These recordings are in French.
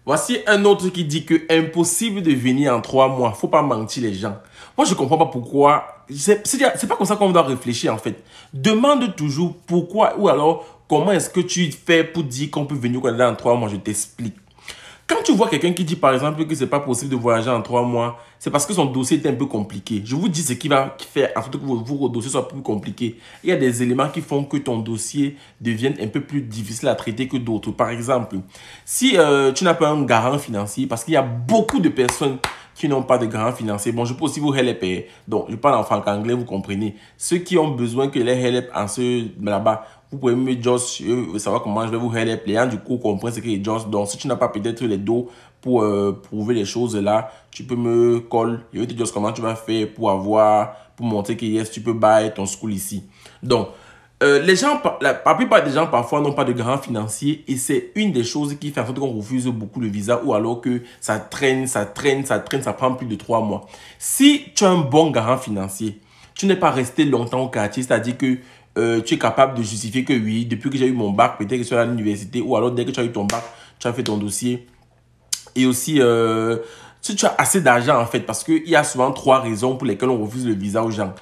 Voici un autre qui dit que impossible de venir en 3 mois. Faut pas mentir les gens. Moi, je comprends pas pourquoi. C'est pas comme ça qu'on doit réfléchir en fait. Demande toujours pourquoi ou alors comment est-ce que tu fais pour dire qu'on peut venir au Canada en 3 mois. Je t'explique. Quand tu vois quelqu'un qui dit par exemple que c'est pas possible de voyager en 3 mois, c'est parce que son dossier est un peu compliqué. Je vous dis ce qui va faire en sorte que votre dossier soit plus compliqué. Il y a des éléments qui font que ton dossier devienne un peu plus difficile à traiter que d'autres. Par exemple, si tu n'as pas un garant financier, parce qu'il y a beaucoup de personnes qui n'ont pas de garant financier. Bon, je peux aussi vous help. Donc, je parle en franc-anglais, vous comprenez. Ceux qui ont besoin que les help en ce là-bas, vous pouvez me just savoir comment je vais vous help. Les gens du coup comprennent ce que est just. Donc, si tu n'as pas peut-être les dos pour prouver les choses là, tu peux me call. Je vais te dire comment tu vas faire pour montrer que yes, tu peux buy ton school ici. Donc, les gens, la plupart des gens parfois n'ont pas de garant financier et c'est une des choses qui fait en sorte qu'on refuse beaucoup le visa ou alors que ça traîne, ça prend plus de 3 mois. Si tu as un bon garant financier, tu n'es pas resté longtemps au quartier, c'est-à-dire que tu es capable de justifier que oui, depuis que j'ai eu mon bac, peut-être que je suis à l'université ou alors dès que tu as eu ton bac, tu as fait ton dossier. Et aussi, si tu as assez d'argent en fait, parce qu'il y a souvent 3 raisons pour lesquelles on refuse le visa aux gens.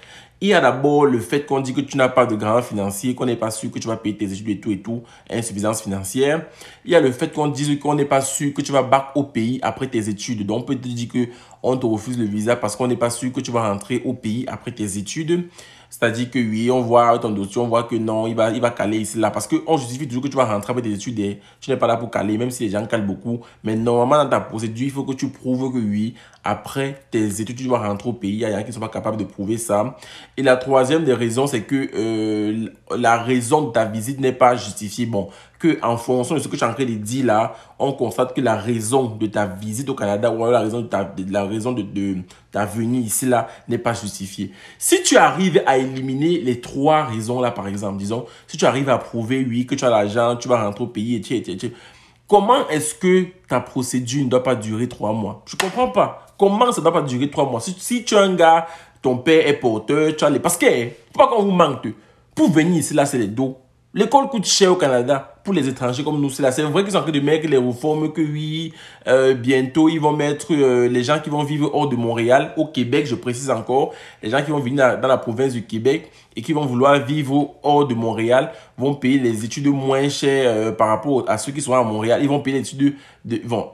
Il y a d'abord le fait qu'on dit que tu n'as pas de garant financier, qu'on n'est pas sûr que tu vas payer tes études et tout, insuffisance financière. Il y a le fait qu'on dise qu'on n'est pas sûr que tu vas back au pays après tes études. Donc, on peut te dire qu'on te refuse le visa parce qu'on n'est pas sûr que tu vas rentrer au pays après tes études. C'est-à-dire que oui, on voit ton dossier, on voit que non, il va caler ici, là. Parce qu'on justifie toujours que tu vas rentrer après tes études et tu n'es pas là pour caler, même si les gens calent beaucoup. Mais normalement, dans ta procédure, il faut que tu prouves que oui, après tes études, tu dois rentrer au pays. Il y a des gens qui ne sont pas capables de prouver ça. Et la troisième des raisons, c'est que la raison de ta visite n'est pas justifiée. Bon, que en fonction de ce que tu es en train de dire là, on constate que la raison de ta visite au Canada ou alors la raison de ta venue ici là n'est pas justifiée. Si tu arrives à éliminer les 3 raisons là, par exemple, disons, si tu arrives à prouver, oui, que tu as l'argent, tu vas rentrer au pays, etc. Comment est-ce que ta procédure ne doit pas durer 3 mois? Je ne comprends pas. Comment ça ne doit pas durer 3 mois? Si tu es un gars, ton père est porteur, tu as les... Parce que, pourquoi qu'on vous manque? Pour venir ici, là, c'est les dos. L'école coûte cher au Canada pour les étrangers comme nous. C'est vrai qu'ils sont en train de mettre les réformes que oui, bientôt ils vont mettre les gens qui vont vivre hors de Montréal, au Québec, je précise encore, les gens qui vont venir dans la province du Québec et qui vont vouloir vivre hors de Montréal vont payer les études moins chères par rapport à ceux qui seront à Montréal. Ils vont payer les études,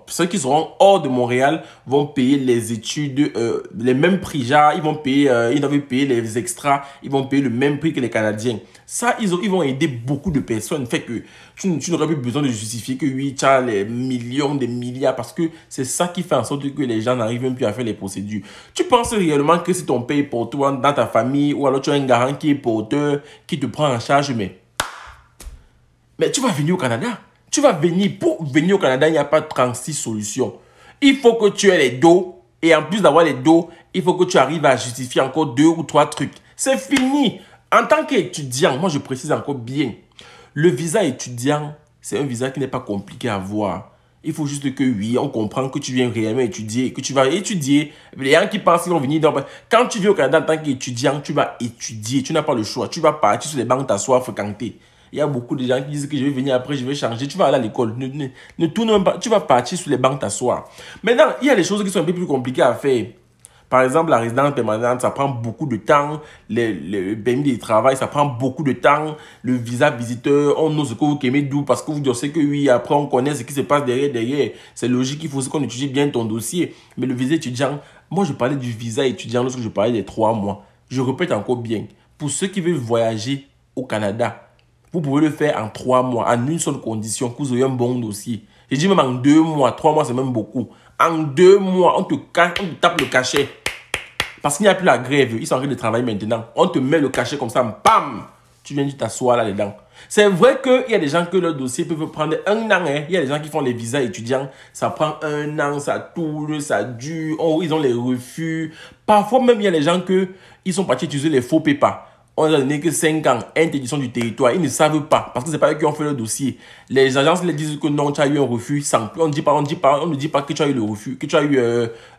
ceux qui seront hors de Montréal vont payer les études, les mêmes prix. Genre, ils doivent payer les extras, ils vont payer le même prix que les Canadiens. Ça, ils vont aider beaucoup de personnes. Fait que tu n'auras plus besoin de justifier que oui, tu as les millions, des milliards, parce que c'est ça qui fait en sorte que les gens n'arrivent même plus à faire les procédures. Tu penses réellement que si ton père est porteur dans ta famille, ou alors tu as un garant qui est porteur, qui te prend en charge, mais tu vas venir au Canada. Tu vas venir. Pour venir au Canada, il n'y a pas 36 solutions. Il faut que tu aies les dos. Et en plus d'avoir les dos, il faut que tu arrives à justifier encore 2 ou 3 trucs. C'est fini. En tant qu'étudiant, moi je précise encore bien, le visa étudiant, c'est un visa qui n'est pas compliqué à avoir. Il faut juste que oui, on comprend que tu viens réellement étudier, que tu vas étudier. Les gens qui pensent qu'ils vont venir. Quand tu viens au Canada en tant qu'étudiant, tu vas étudier. Tu n'as pas le choix. Tu vas partir sur les bancs t'asseoir, fréquenter. Il y a beaucoup de gens qui disent que je vais venir après, je vais changer. Tu vas aller à l'école. Ne tourne même pas. Tu vas partir sur les bancs t'asseoir. Maintenant, il y a des choses qui sont un peu plus compliquées à faire. Par exemple, la résidence permanente, ça prend beaucoup de temps. Le permis de travail, ça prend beaucoup de temps. Le visa visiteur, on n'ose que vous aimez d'où parce que vous savez que oui, après on connaît ce qui se passe derrière. C'est logique, il faut qu'on étudie bien ton dossier. Mais le visa étudiant, moi je parlais du visa étudiant lorsque je parlais des 3 mois. Je répète encore bien, pour ceux qui veulent voyager au Canada, vous pouvez le faire en 3 mois, en une seule condition, que vous ayez un bon dossier. Je dis même en 2 mois, 3 mois c'est même beaucoup. En 2 mois, on te tape le cachet. Parce qu'il n'y a plus la grève, ils sont en train de travailler maintenant. On te met le cachet comme ça, bam! Tu viens de t'asseoir là-dedans. C'est vrai qu'il y a des gens que leur dossier peut prendre 1 an. Hein. Il y a des gens qui font les visas étudiants. Ça prend 1 an, ça tourne, ça dure. Ils ont les refus. Parfois même, il y a des gens qui sont partis utiliser les faux PEPA. On a donné que 5 ans, interdiction du territoire. Ils ne savent pas, parce que ce n'est pas eux qui ont fait le dossier. Les agences les disent que non, tu as eu un refus. On ne dit pas que tu as eu le refus, que tu as eu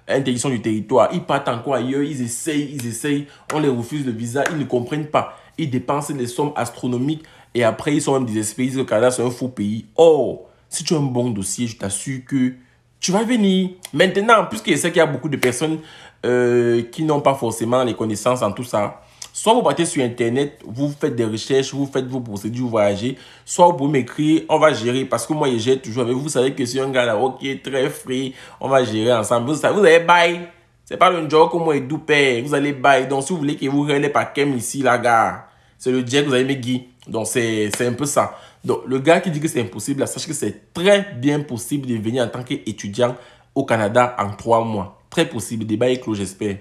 interdiction du territoire. Ils partent encore ailleurs, ils essayent. On les refuse le visa, ils ne comprennent pas. Ils dépensent des sommes astronomiques et après, ils sont même désespérés. Ils disent que le Canada, c'est un faux pays. Or, si tu as un bon dossier, je t'assure que Tu vas venir. Maintenant, puisque je sais qu'il y a beaucoup de personnes qui n'ont pas forcément les connaissances en tout ça, soit vous partez sur Internet, vous faites des recherches, vous faites vos procédures, vous voyagez, soit vous pouvez m'écrire, on va gérer, parce que moi, je gère toujours avec vous. Vous savez que c'est un gars là, ok, très free, on va gérer ensemble. Vous allez bail. C'est pas le job comme moi et doux père. Vous allez bail. Donc, si vous voulez que vous relève pas Kem ici, la gare, c'est le Jack, vous allez me guider. Donc, c'est un peu ça. Donc, le gars qui dit que c'est impossible, là, sache que c'est très bien possible de venir en tant qu'étudiant au Canada en 3 mois. Très possible. Débat est clos, j'espère.